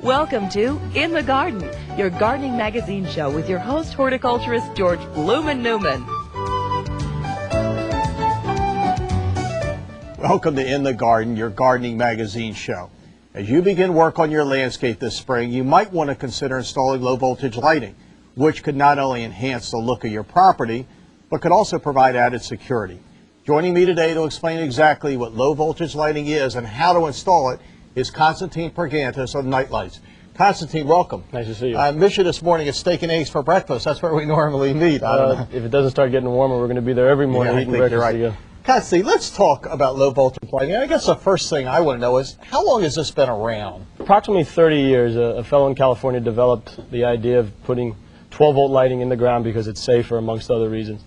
Welcome to In the Garden, your gardening magazine show with your host, horticulturist George Blumen Newman. Welcome to In the Garden, your gardening magazine show. As you begin work on your landscape this spring, you might want to consider installing low voltage lighting, which could not only enhance the look of your property, but could also provide added security. Joining me today to explain exactly what low voltage lighting is and how to install it is Constantine Pergantis of Nightlights. Constantine, welcome. Nice to see you. I missed you this morning at Steak and Eggs for breakfast. That's where we normally meet. If it doesn't start getting warmer, we're going to be there every morning eating breakfast together. Constantine, let's talk about low voltage lighting. I guess the first thing I want to know is, how long has this been around? Approximately 30 years. A fellow in California developed the idea of putting 12-volt lighting in the ground because it's safer, amongst other reasons.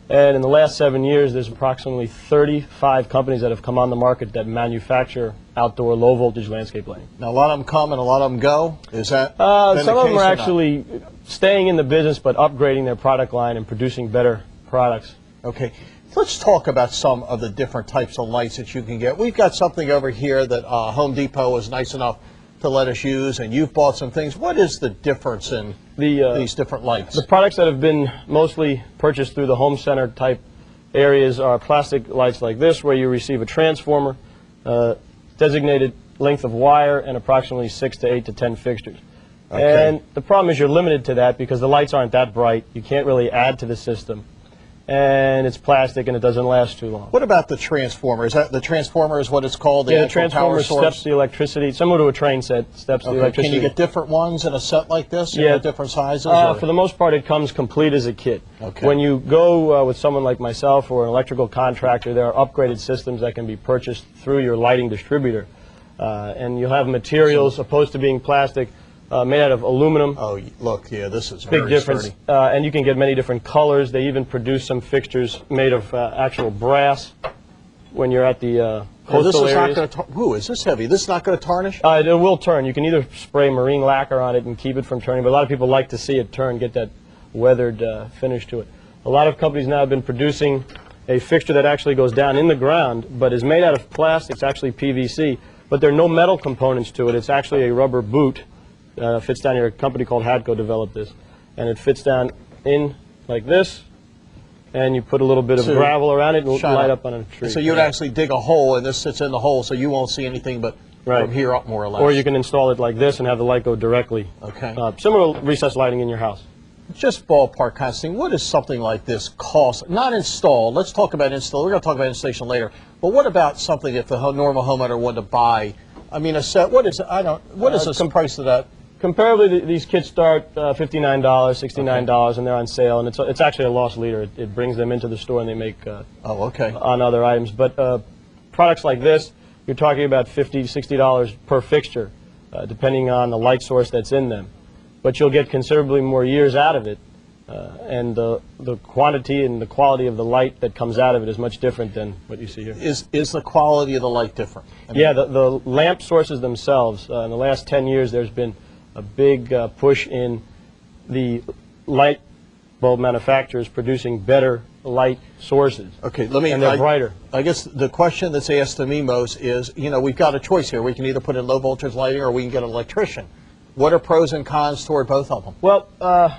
And in the last 7 years, there's approximately 35 companies that have come on the market that manufacture outdoor low-voltage landscape lighting. Now, a lot of them come and a lot of them go? Is that some of them are actually staying in the business but upgrading their product line and producing better products. Okay. Let's talk about some of the different types of lights that you can get. We've got something over here that Home Depot was nice enough to let us use, and you've bought some things. What is the difference in these different lights? The products that have been mostly purchased through the home center type areas are plastic lights like this, where you receive a transformer, designated length of wire, and approximately 6 to 8 to 10 fixtures. Okay. And the problem is you're limited to that because the lights aren't that bright. You can't really add to the system. And it's plastic and it doesn't last too long. What about the transformer? Is that the transformer is what it's called? The transformer steps the electricity, similar to a train set, steps the electricity. Can you get different ones in a set like this? Yeah. Different sizes? For the most part, it comes complete as a kit. Okay. When you go with someone like myself or an electrical contractor, there are upgraded systems that can be purchased through your lighting distributor. And you'll have materials, opposed to being plastic, made out of aluminum. Oh, look, yeah, this is big difference. And you can get many different colors. They even produce some fixtures made of actual brass when you're at the coastal areas. Is this heavy? This is not going to tarnish? It will turn. You can either spray marine lacquer on it and keep it from turning, but a lot of people like to see it turn, get that weathered finish to it. A lot of companies now have been producing a fixture that actually goes down in the ground, but is made out of plastic. It's actually PVC, but there are no metal components to it. It's actually a rubber boot. Fits down here. A company called Hadco developed this, and it fits down in like this, and you put a little bit of gravel around it and light up on a tree. So you would actually dig a hole, and this sits in the hole, so you won't see anything but from here up, more or less. Or you can install it like this and have the light go directly. Okay. Similar to recessed lighting in your house. Just ballpark, Constantine, what does something like this cost? Not installed. Let's talk about install. We're going to talk about installation later. But what about something if the normal homeowner wanted to buy? I mean, a set. What is? What is the price of that? Comparably, these kits start $59, $69, and they're on sale, and it's actually a loss leader. It brings them into the store, and they make on other items. But products like this, you're talking about $50, $60 per fixture, depending on the light source that's in them. But you'll get considerably more years out of it, and the quantity and the quality of the light that comes out of it is much different than what you see here. Is the quality of the light different? Yeah, the lamp sources themselves, in the last 10 years, there's been a big push in the light bulb manufacturers producing better light sources. Okay, and they're brighter. I guess the question that's asked to me most is, we've got a choice here. We can either put in low voltage lighting or we can get an electrician. What are pros and cons toward both of them? Well,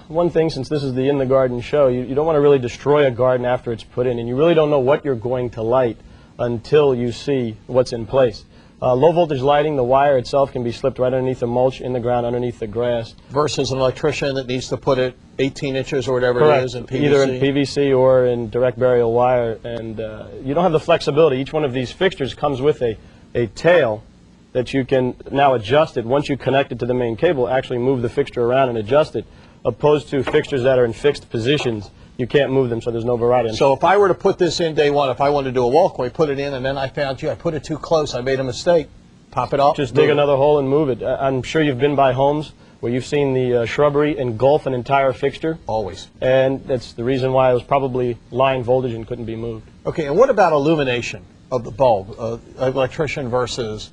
one thing, since this is the In the Garden show, you don't want to really destroy a garden after it's put in, and you really don't know what you're going to light until you see what's in place. Low voltage lighting, the wire itself can be slipped right underneath the mulch in the ground, underneath the grass. Versus an electrician that needs to put it 18 inches or whatever it is in PVC. Either in PVC or in direct burial wire, and you don't have the flexibility. Each one of these fixtures comes with a tail that you can now adjust it. Once you connect it to the main cable, actually move the fixture around and adjust it, opposed to fixtures that are in fixed positions. You can't move them, so there's no variety. So if I were to put this in day one, if I wanted to do a walkway, put it in, and then I found I put it too close, I made a mistake, pop it up. Just dig another hole and move it. I'm sure you've been by homes where you've seen the shrubbery engulf an entire fixture. Always. And that's the reason why it was probably line voltage and couldn't be moved. Okay, and what about illumination of the bulb, electrician versus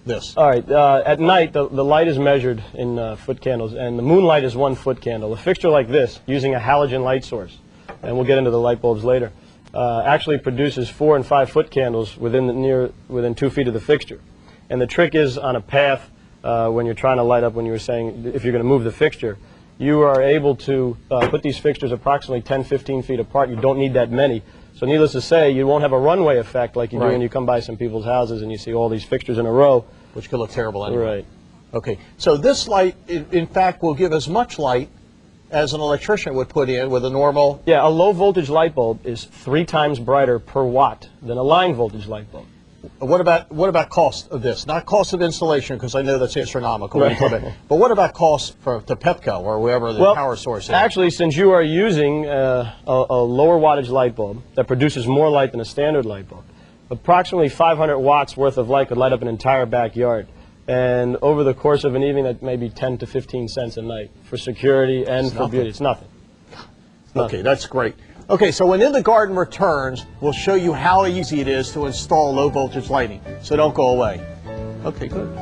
this? All right, at night the light is measured in foot candles, and the moonlight is 1 foot candle. A fixture like this, using a halogen light source, and we'll get into the light bulbs later, actually produces 4 and 5 foot candles within 2 feet of the fixture. And the trick is on a path when you're trying to light up, when you were saying if you're going to move the fixture, you are able to put these fixtures approximately 10, 15 feet apart. You don't need that many. So needless to say, you won't have a runway effect like you do when you come by some people's houses and you see all these fixtures in a row. Which could look terrible anyway. Right. Okay, so this light, in fact, will give as much light as an electrician would put in with a normal... Yeah, a low voltage light bulb is 3 times brighter per watt than a line voltage light bulb. What about cost of this? Not cost of installation, because I know that's astronomical. Right. But what about cost to Pepco or wherever the power source is? Actually, since you are using a lower wattage light bulb that produces more light than a standard light bulb, approximately 500 watts worth of light could light up an entire backyard. And over the course of an evening, that may be 10 to 15 cents a night for security and for beauty. It's nothing. Okay, that's great. Okay, so when In the Garden returns, we'll show you how easy it is to install low voltage lighting. So don't go away. Okay, good.